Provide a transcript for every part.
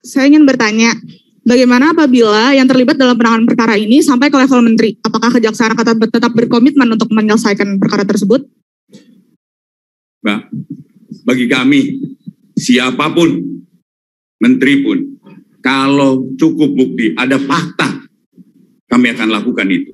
saya ingin bertanya, bagaimana apabila yang terlibat dalam penanganan perkara ini sampai ke level menteri? Apakah Kejaksaan akan tetap berkomitmen untuk menyelesaikan perkara tersebut? Mbak, bagi kami, siapapun, menteri pun, kalau cukup bukti, ada fakta, kami akan lakukan itu.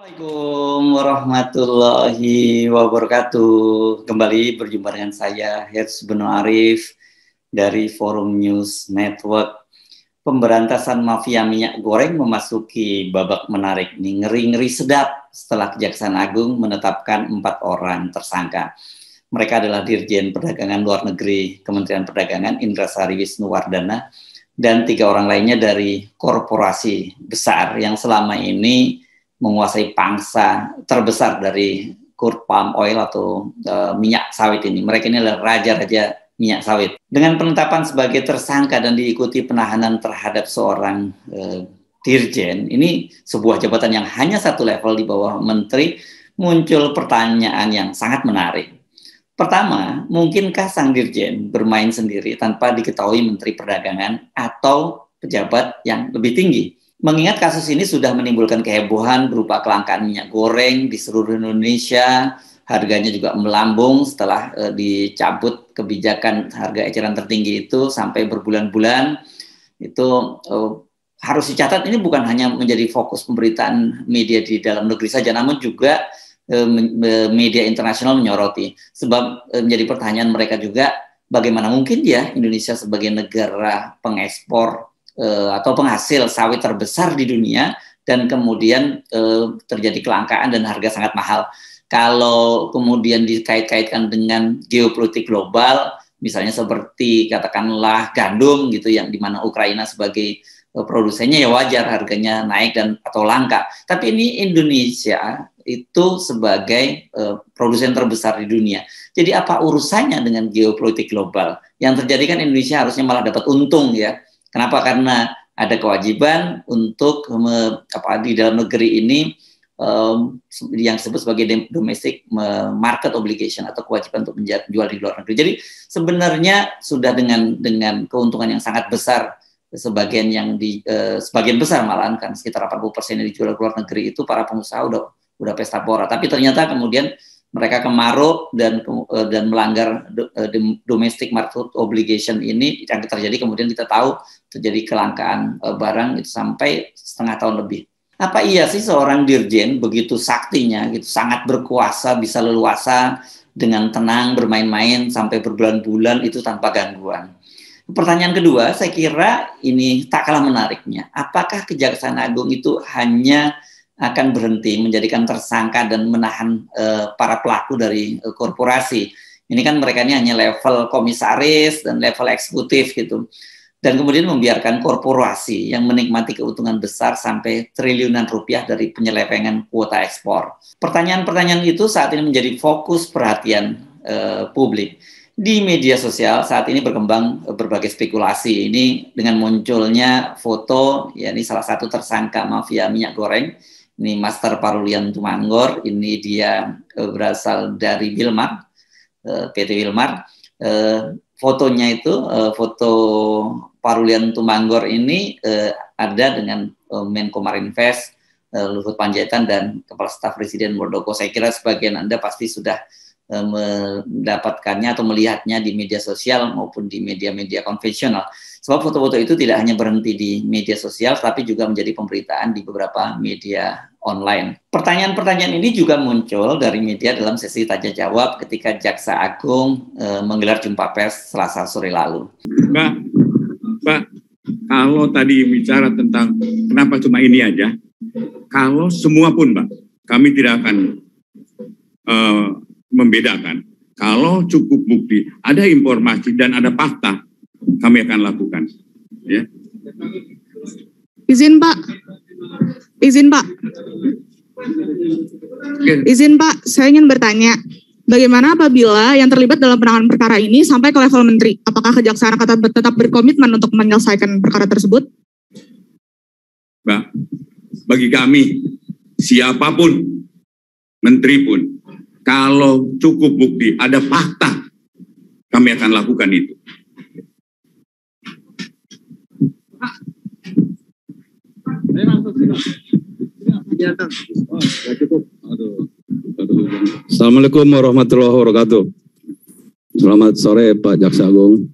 Assalamualaikum warahmatullahi wabarakatuh. Kembali berjumpa dengan saya Herz Beno Arif dari Forum News Network. Pemberantasan mafia minyak goreng memasuki babak menarik nih, ngeri-ngeri sedap setelah Kejaksaan Agung menetapkan 4 orang tersangka. Mereka adalah Dirjen Perdagangan Luar Negeri Kementerian Perdagangan Indrasari Wisnuwardana dan 3 orang lainnya dari korporasi besar yang selama ini menguasai pangsa terbesar dari crude palm oil atau minyak sawit ini. Mereka ini adalah raja-raja minyak sawit. Dengan penetapan sebagai tersangka dan diikuti penahanan terhadap seorang dirjen, ini sebuah jabatan yang hanya 1 level di bawah menteri, muncul pertanyaan yang sangat menarik. Pertama, mungkinkah sang dirjen bermain sendiri tanpa diketahui Menteri Perdagangan atau pejabat yang lebih tinggi? Mengingat kasus ini sudah menimbulkan kehebohan berupa kelangkaan minyak goreng di seluruh Indonesia, harganya juga melambung setelah dicabut kebijakan harga eceran tertinggi itu sampai berbulan-bulan. Itu harus dicatat, ini bukan hanya menjadi fokus pemberitaan media di dalam negeri saja, namun juga media internasional menyoroti. Sebab menjadi pertanyaan mereka juga, bagaimana mungkin ya Indonesia sebagai negara pengekspor atau penghasil sawit terbesar di dunia dan kemudian terjadi kelangkaan dan harga sangat mahal. Kalau kemudian dikait-kaitkan dengan geopolitik global, misalnya seperti katakanlah gandum gitu, yang dimana Ukraina sebagai produsennya, ya wajar harganya naik dan atau langka. Tapi ini Indonesia itu sebagai produsen terbesar di dunia. Jadi apa urusannya dengan geopolitik global? Yang terjadi kan Indonesia harusnya malah dapat untung ya. Kenapa? Karena ada kewajiban untuk di dalam negeri ini yang disebut sebagai domestic market obligation atau kewajiban untuk menjual di luar negeri. Jadi sebenarnya sudah dengan keuntungan yang sangat besar, sebagian besar malahan kan sekitar 80% yang dijual ke luar negeri itu para pengusaha udah pesta pora. Tapi ternyata kemudian mereka kemaruk dan melanggar domestic market obligation ini yang terjadi. Kemudian kita tahu terjadi kelangkaan barang itu sampai setengah tahun lebih. Apa iya sih seorang dirjen begitu saktinya, gitu sangat berkuasa, bisa leluasa dengan tenang bermain-main sampai berbulan-bulan itu tanpa gangguan? Pertanyaan kedua, saya kira ini tak kalah menariknya. Apakah Kejaksaan Agung itu hanya akan berhenti menjadikan tersangka dan menahan para pelaku dari korporasi? Ini kan mereka ini hanya level komisaris dan level eksekutif gitu. Dan kemudian membiarkan korporasi yang menikmati keuntungan besar sampai triliunan rupiah dari penyelewengan kuota ekspor. Pertanyaan-pertanyaan itu saat ini menjadi fokus perhatian publik. Di media sosial saat ini berkembang berbagai spekulasi. Ini dengan munculnya foto, ya ini salah satu tersangka mafia minyak goreng, ini Master Parulian Tumanggor, ini dia berasal dari Wilmar, PT Wilmar. Fotonya itu, foto Parulian Tumanggor ini ada dengan Menko Marinvest, Luhut Panjaitan, dan Kepala Staf Presiden Muldoko. Saya kira sebagian Anda pasti sudah mendapatkannya atau melihatnya di media sosial maupun di media-media konvensional. Sebab foto-foto itu tidak hanya berhenti di media sosial, tapi juga menjadi pemberitaan di beberapa media online. Pertanyaan-pertanyaan ini juga muncul dari media dalam sesi tanya jawab ketika Jaksa Agung menggelar jumpa pers Selasa sore lalu. Mbak, kalau tadi bicara tentang kenapa cuma ini aja, kalau semua pun Mbak, kami tidak akan membedakan. Kalau cukup bukti, ada informasi dan ada fakta, kami akan lakukan. Ya. Izin Pak. Izin Pak, saya ingin bertanya. Bagaimana apabila yang terlibat dalam penanganan perkara ini sampai ke level menteri? Apakah Kejaksaan akan tetap berkomitmen untuk menyelesaikan perkara tersebut? Mbak, bagi kami, siapapun, menteri pun, kalau cukup bukti, ada fakta, kami akan lakukan itu. Assalamualaikum warahmatullahi wabarakatuh. Selamat sore Pak Jaksa Agung.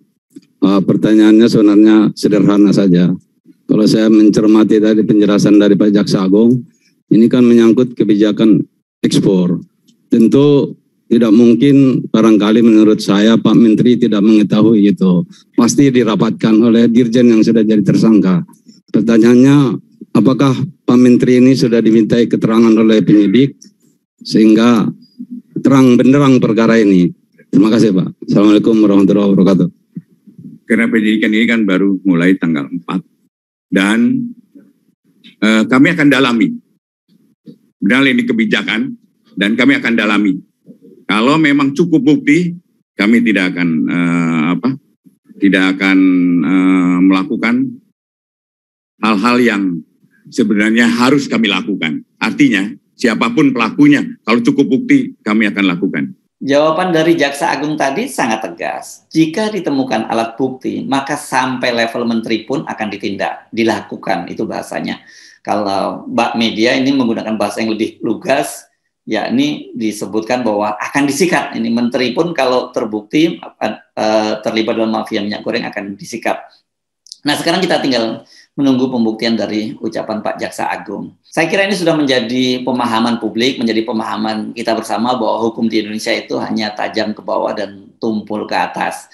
Pertanyaannya sebenarnya sederhana saja. Kalau saya mencermati tadi penjelasan dari Pak Jaksa Agung, ini kan menyangkut kebijakan ekspor. Tentu tidak mungkin, barangkali menurut saya Pak Menteri tidak mengetahui itu. Pasti dirapatkan oleh Dirjen yang sudah jadi tersangka. Pertanyaannya, apakah Pak Menteri ini sudah dimintai keterangan oleh penyidik sehingga terang benderang perkara ini? Terima kasih Pak. Assalamualaikum warahmatullahi wabarakatuh. Karena penyidikan ini kan baru mulai tanggal 4 dan kami akan dalami. Benar ini kebijakan dan kami akan dalami. Kalau memang cukup bukti, kami tidak akan melakukan hal-hal yang sebenarnya harus kami lakukan. Artinya, siapapun pelakunya, kalau cukup bukti, kami akan lakukan. Jawaban dari Jaksa Agung tadi sangat tegas. Jika ditemukan alat bukti, maka sampai level menteri pun akan dilakukan, itu bahasanya. Kalau Mbak Media ini menggunakan bahasa yang lebih lugas, yakni disebutkan bahwa akan disikat. Ini menteri pun kalau terbukti terlibat dalam mafia minyak goreng akan disikat. Nah, sekarang kita tinggal menunggu pembuktian dari ucapan Pak Jaksa Agung. Saya kira ini sudah menjadi pemahaman publik, menjadi pemahaman kita bersama bahwa hukum di Indonesia itu hanya tajam ke bawah dan tumpul ke atas.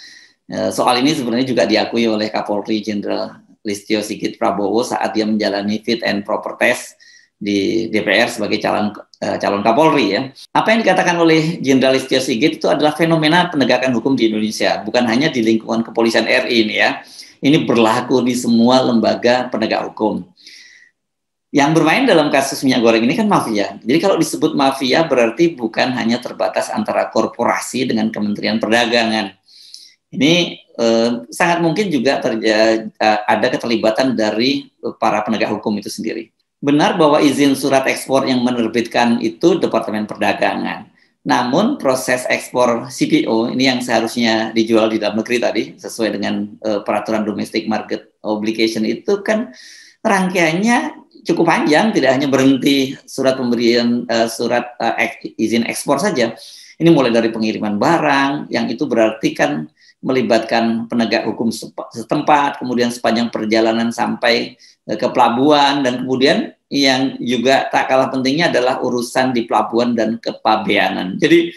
Soal ini sebenarnya juga diakui oleh Kapolri Jenderal Listio Sigit Prabowo saat dia menjalani fit and proper test di DPR sebagai calon Kapolri ya. Apa yang dikatakan oleh Jenderal Listio Sigit itu adalah fenomena penegakan hukum di Indonesia, bukan hanya di lingkungan kepolisian RI ini ya. Ini berlaku di semua lembaga penegak hukum. Yang bermain dalam kasus minyak goreng ini kan mafia. Jadi kalau disebut mafia berarti bukan hanya terbatas antara korporasi dengan Kementerian Perdagangan. Ini sangat mungkin juga ada keterlibatan dari para penegak hukum itu sendiri. Benar bahwa izin surat ekspor yang menerbitkan itu Departemen Perdagangan. Namun proses ekspor CPO ini yang seharusnya dijual di dalam negeri tadi sesuai dengan peraturan domestic market obligation itu kan rangkaiannya cukup panjang, tidak hanya berhenti surat pemberian izin ekspor saja. Ini mulai dari pengiriman barang yang itu berarti kan melibatkan penegak hukum setempat, kemudian sepanjang perjalanan sampai ke pelabuhan, dan kemudian yang juga tak kalah pentingnya adalah urusan di pelabuhan dan kepabeanan. Jadi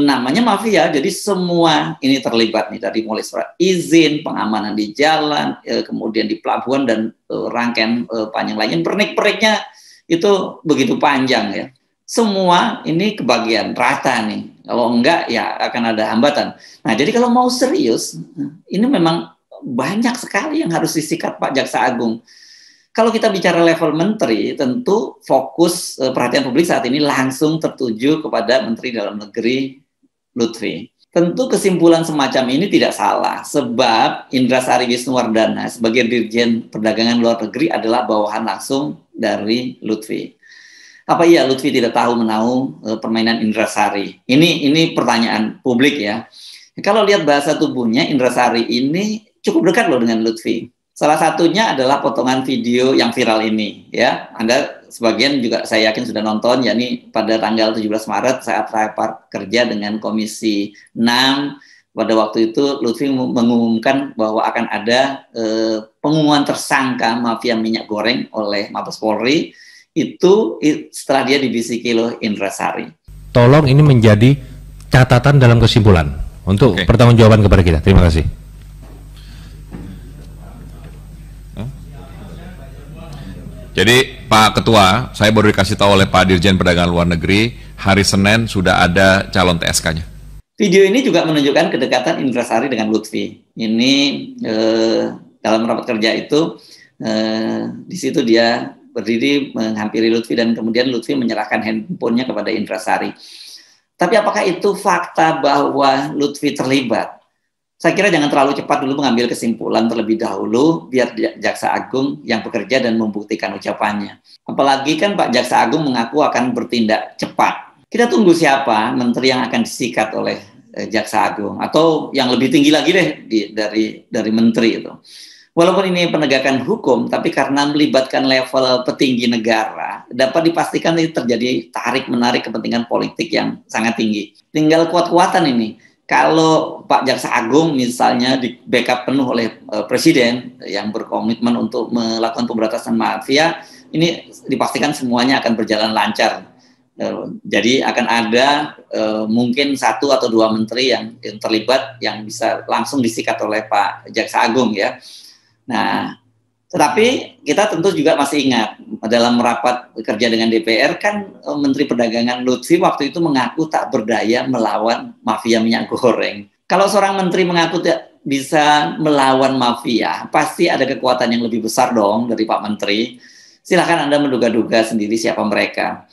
namanya mafia, jadi semua ini terlibat nih, dari mulai surat izin, pengamanan di jalan, kemudian di pelabuhan, dan rangkaian panjang lainnya. Pernik-perniknya itu begitu panjang ya. Semua ini kebagian rata nih. Kalau enggak ya akan ada hambatan. Nah, jadi kalau mau serius, ini memang banyak sekali yang harus disikat Pak Jaksa Agung. Kalau kita bicara level menteri, tentu fokus perhatian publik saat ini langsung tertuju kepada Menteri Dalam Negeri Lutfi. Tentu kesimpulan semacam ini tidak salah, sebab Indrasari Wisnuwardana sebagai Dirjen Perdagangan Luar Negeri adalah bawahan langsung dari Lutfi. Apa iya Lutfi tidak tahu menahu permainan Indrasari? Ini pertanyaan publik ya. Kalau lihat bahasa tubuhnya, Indrasari ini cukup dekat loh dengan Lutfi. Salah satunya adalah potongan video yang viral ini ya. Anda sebagian juga saya yakin sudah nonton, yakni pada tanggal 17 Maret saat rapat kerja dengan Komisi 6. Pada waktu itu Lutfi mengumumkan bahwa akan ada pengumuman tersangka mafia minyak goreng oleh Mabes Polri. Itu setelah dia dibisiki oleh Indrasari. Tolong ini menjadi catatan dalam kesimpulan untuk pertanggungjawaban kepada kita. Terima kasih. Jadi Pak Ketua, saya baru dikasih tahu oleh Pak Dirjen Perdagangan Luar Negeri, hari Senin sudah ada calon TSK-nya. Video ini juga menunjukkan kedekatan Indra Sari dengan Lutfi. Ini dalam rapat kerja itu, di situ dia berdiri menghampiri Lutfi dan kemudian Lutfi menyerahkan handphonenya kepada Indra Sari. Tapi apakah itu fakta bahwa Lutfi terlibat? Saya kira jangan terlalu cepat dulu mengambil kesimpulan terlebih dahulu, biar Jaksa Agung yang bekerja dan membuktikan ucapannya. Apalagi kan Pak Jaksa Agung mengaku akan bertindak cepat. Kita tunggu siapa menteri yang akan disikat oleh Jaksa Agung, atau yang lebih tinggi lagi deh dari menteri itu. Walaupun ini penegakan hukum, tapi karena melibatkan level petinggi negara, dapat dipastikan ini terjadi tarik-menarik kepentingan politik yang sangat tinggi. Tinggal kuat-kuatan ini. Kalau Pak Jaksa Agung misalnya di backup penuh oleh Presiden yang berkomitmen untuk melakukan pemberantasan mafia, ini dipastikan semuanya akan berjalan lancar. Jadi akan ada mungkin 1 atau 2 menteri yang terlibat yang bisa langsung disikat oleh Pak Jaksa Agung ya. Nah, tetapi kita tentu juga masih ingat dalam rapat kerja dengan DPR kan Menteri Perdagangan Lutfi waktu itu mengaku tak berdaya melawan mafia minyak goreng. Kalau seorang menteri mengaku tidak bisa melawan mafia, pasti ada kekuatan yang lebih besar dong dari Pak Menteri. Silakan Anda menduga-duga sendiri siapa mereka.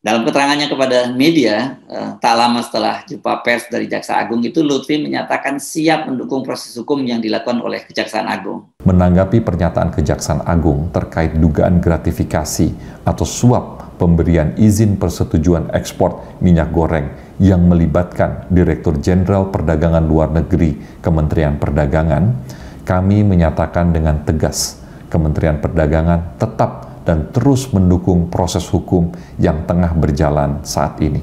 Dalam keterangannya kepada media, tak lama setelah jumpa pers dari Jaksa Agung itu, Lutfi menyatakan siap mendukung proses hukum yang dilakukan oleh Kejaksaan Agung. Menanggapi pernyataan Kejaksaan Agung terkait dugaan gratifikasi atau suap pemberian izin persetujuan ekspor minyak goreng yang melibatkan Direktur Jenderal Perdagangan Luar Negeri Kementerian Perdagangan, kami menyatakan dengan tegas Kementerian Perdagangan tetap dan terus mendukung proses hukum yang tengah berjalan saat ini.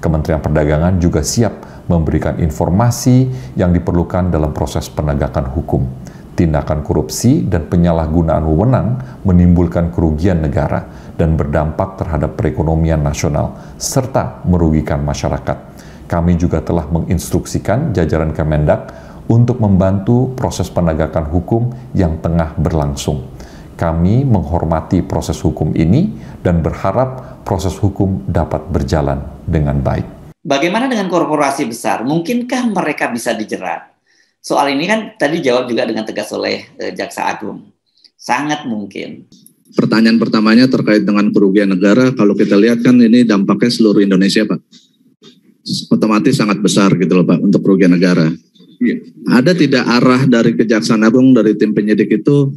Kementerian Perdagangan juga siap memberikan informasi yang diperlukan dalam proses penegakan hukum. Tindakan korupsi dan penyalahgunaan wewenang menimbulkan kerugian negara dan berdampak terhadap perekonomian nasional serta merugikan masyarakat. Kami juga telah menginstruksikan jajaran Kemendak untuk membantu proses penegakan hukum yang tengah berlangsung. Kami menghormati proses hukum ini dan berharap proses hukum dapat berjalan dengan baik. Bagaimana dengan korporasi besar? Mungkinkah mereka bisa dijerat? Soal ini kan tadi jawab juga dengan tegas oleh Jaksa Agung. Sangat mungkin. Pertanyaan pertamanya terkait dengan kerugian negara. Kalau kita lihat kan ini dampaknya seluruh Indonesia, Pak. Otomatis sangat besar gitu loh, Pak, untuk kerugian negara. Ya. Ada tidak arah dari Kejaksaan Agung, dari tim penyidik itu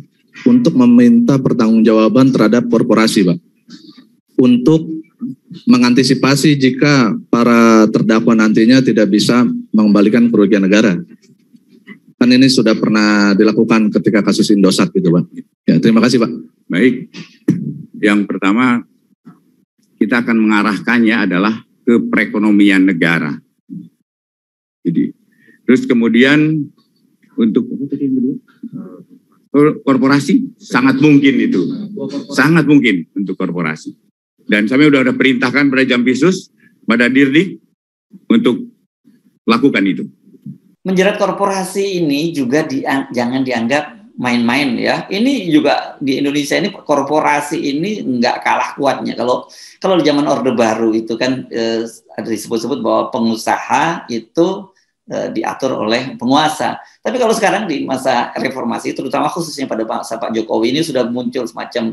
untuk meminta pertanggungjawaban terhadap korporasi, Pak, untuk mengantisipasi jika para terdakwa nantinya tidak bisa mengembalikan kerugian negara. Kan ini sudah pernah dilakukan ketika kasus Indosat gitu, Pak. Ya, terima kasih, Pak. Baik, yang pertama kita akan mengarahkannya adalah ke perekonomian negara. Jadi, terus kemudian untuk korporasi sangat mungkin itu, sangat mungkin untuk korporasi. Dan kami sudah perintahkan pada Jampisus, pada Dirdik untuk lakukan itu. Menjerat korporasi ini juga jangan dianggap main-main ya. Ini juga di Indonesia ini korporasi ini nggak kalah kuatnya. Kalau di zaman Orde Baru itu kan ada disebut-sebut bahwa pengusaha itu diatur oleh penguasa. Tapi kalau sekarang di masa reformasi, terutama khususnya pada masa Pak Jokowi ini sudah muncul semacam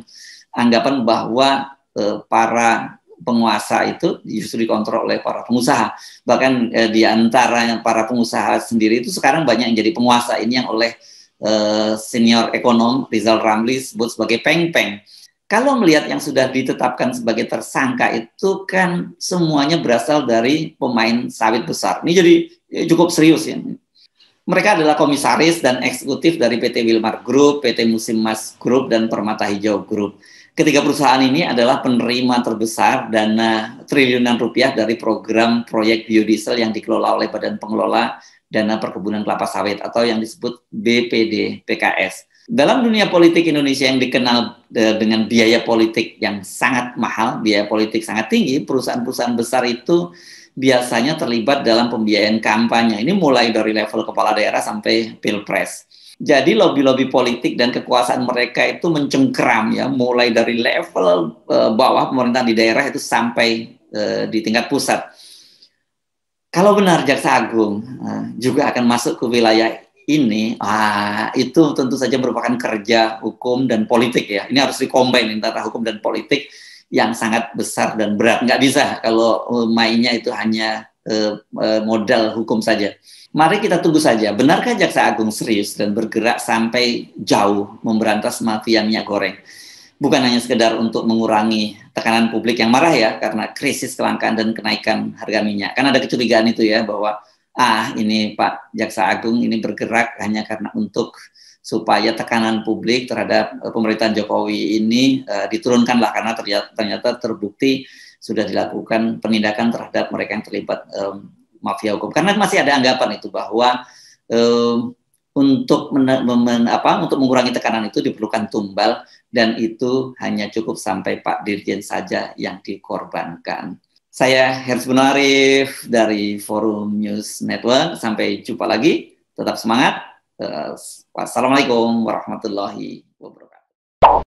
anggapan bahwa para penguasa itu justru dikontrol oleh para pengusaha. Bahkan di antara para pengusaha sendiri itu sekarang banyak yang jadi penguasa. Ini yang oleh senior ekonom Rizal Ramli sebut sebagai peng-peng. Kalau melihat yang sudah ditetapkan sebagai tersangka itu kan semuanya berasal dari pemain sawit besar. Ini jadi cukup serius ya. Mereka adalah komisaris dan eksekutif dari PT Wilmar Group, PT Musim Mas Group, dan Permata Hijau Group. Ketiga perusahaan ini adalah penerima terbesar dana triliunan rupiah dari program proyek biodiesel yang dikelola oleh Badan Pengelola Dana Perkebunan Kelapa Sawit atau yang disebut BPD PKS. Dalam dunia politik Indonesia yang dikenal dengan biaya politik yang sangat mahal, biaya politik sangat tinggi, perusahaan-perusahaan besar itu biasanya terlibat dalam pembiayaan kampanye. Ini mulai dari level kepala daerah sampai pilpres. Jadi lobby-lobby politik dan kekuasaan mereka itu mencengkeram ya, mulai dari level bawah pemerintahan di daerah itu sampai di tingkat pusat. Kalau benar Jaksa Agung juga akan masuk ke wilayah ini, itu tentu saja merupakan kerja hukum dan politik ya. Ini harus dikombin antara hukum dan politik yang sangat besar dan berat. Nggak bisa kalau mainnya itu hanya modal hukum saja. Mari kita tunggu saja, benarkah Jaksa Agung serius dan bergerak sampai jauh memberantas mafia minyak goreng? Bukan hanya sekedar untuk mengurangi tekanan publik yang marah ya, karena krisis kelangkaan dan kenaikan harga minyak. Kan ada kecurigaan itu ya, bahwa ini Pak Jaksa Agung ini bergerak hanya karena untuk supaya tekanan publik terhadap pemerintahan Jokowi ini diturunkanlah, karena ternyata terbukti sudah dilakukan penindakan terhadap mereka yang terlibat mafia hukum. Karena masih ada anggapan itu bahwa untuk mengurangi tekanan itu diperlukan tumbal, dan itu hanya cukup sampai Pak Dirjen saja yang dikorbankan. Saya Hersbun Arif dari Forum News Network. Sampai jumpa lagi. Tetap semangat. Wassalamualaikum warahmatullahi wabarakatuh.